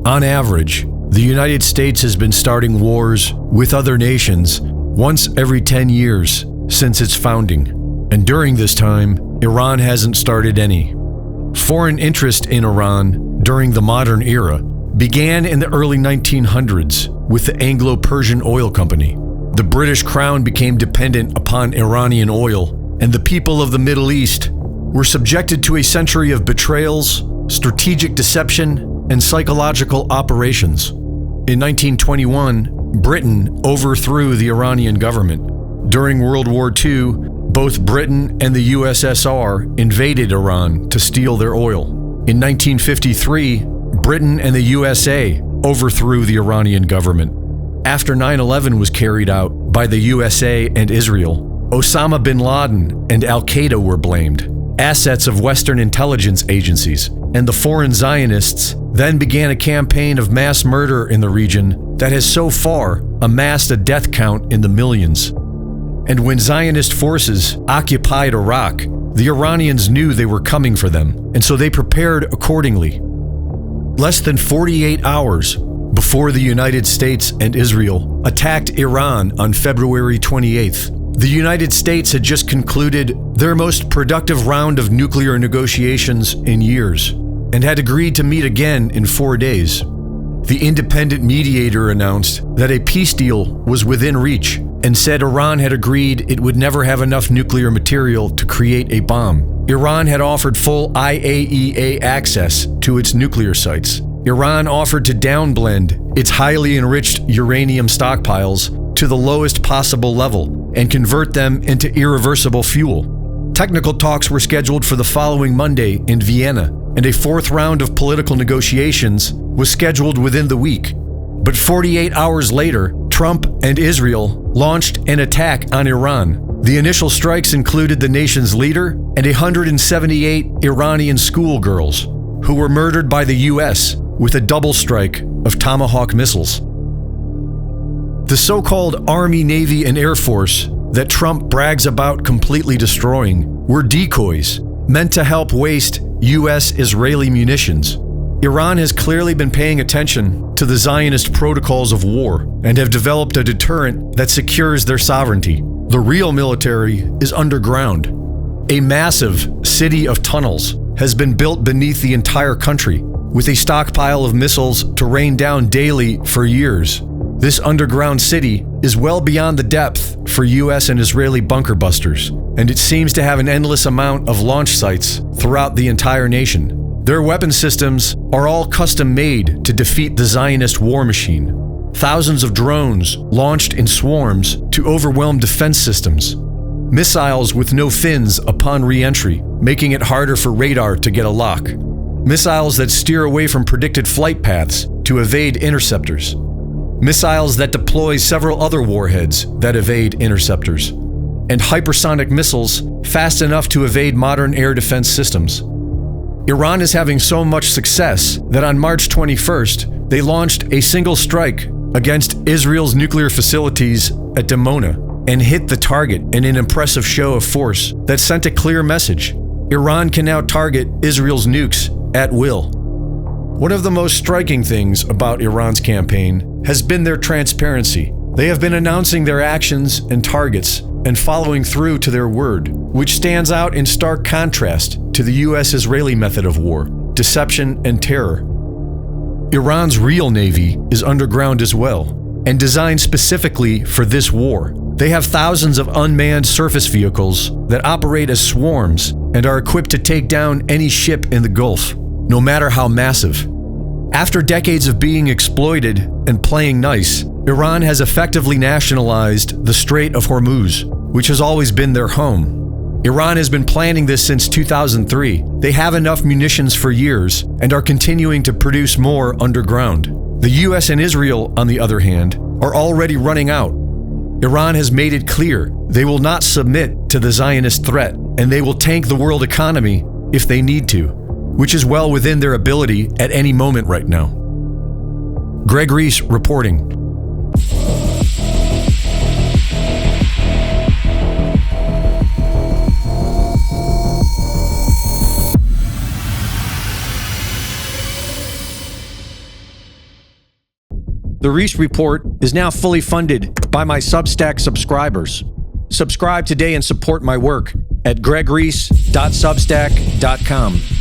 On average, the United States has been starting wars with other nations once every 10 years since its founding. And during this time, Iran hasn't started any. Foreign interest in Iran during the modern era began in the early 1900s with the Anglo-Persian Oil Company. The British Crown became dependent upon Iranian oil, and the people of the Middle East were subjected to a century of betrayals, strategic deception, and psychological operations. In 1921, Britain overthrew the Iranian government. During World War II, both Britain and the USSR invaded Iran to steal their oil. In 1953, Britain and the USA overthrew the Iranian government. After 9/11 was carried out by the USA and Israel, Osama bin Laden and Al-Qaeda were blamed, assets of Western intelligence agencies, and the foreign Zionists then began a campaign of mass murder in the region that has so far amassed a death count in the millions. And when Zionist forces occupied Iraq, the Iranians knew they were coming for them, and so they prepared accordingly. Less than 48 hours before the United States and Israel attacked Iran on February 28th, the United States had just concluded their most productive round of nuclear negotiations in years, and had agreed to meet again in 4 days. The independent mediator announced that a peace deal was within reach, and said Iran had agreed it would never have enough nuclear material to create a bomb. Iran had offered full IAEA access to its nuclear sites. Iran offered to downblend its highly enriched uranium stockpiles to the lowest possible level and convert them into irreversible fuel. Technical talks were scheduled for the following Monday in Vienna, and a fourth round of political negotiations was scheduled within the week. But 48 hours later, Trump and Israel launched an attack on Iran. The initial strikes included the nation's leader and 178 Iranian schoolgirls, who were murdered by the U.S. with a double strike of Tomahawk missiles. The so-called Army, Navy, and Air Force that Trump brags about completely destroying were decoys meant to help waste U.S.-Israeli munitions. Iran has clearly been paying attention to the Zionist protocols of war and have developed a deterrent that secures their sovereignty. The real military is underground. A massive city of tunnels has been built beneath the entire country, with a stockpile of missiles to rain down daily for years. This underground city is well beyond the depth for U.S. and Israeli bunker busters, and it seems to have an endless amount of launch sites throughout the entire nation. Their weapon systems are all custom-made to defeat the Zionist war machine. Thousands of drones launched in swarms to overwhelm defense systems. Missiles with no fins upon re-entry, making it harder for radar to get a lock. Missiles that steer away from predicted flight paths to evade interceptors. Missiles that deploy several other warheads that evade interceptors. And hypersonic missiles fast enough to evade modern air defense systems. Iran is having so much success that on March 21st, they launched a single strike against Israel's nuclear facilities at Dimona and hit the target in an impressive show of force that sent a clear message. Iran can now target Israel's nukes at will. One of the most striking things about Iran's campaign has been their transparency. They have been announcing their actions and targets and following through to their word, which stands out in stark contrast to the US-Israeli method of war, deception and terror. Iran's real navy is underground as well, and designed specifically for this war. They have thousands of unmanned surface vehicles that operate as swarms and are equipped to take down any ship in the Gulf, no matter how massive. After decades of being exploited and playing nice, Iran has effectively nationalized the Strait of Hormuz, which has always been their home. Iran has been planning this since 2003. They have enough munitions for years and are continuing to produce more underground. The US and Israel, on the other hand, are already running out. Iran has made it clear they will not submit to the Zionist threat, and they will tank the world economy if they need to, which is well within their ability at any moment right now. Greg Reese reporting. The Reese Report is now fully funded by my Substack subscribers. Subscribe today and support my work at gregreese.substack.com.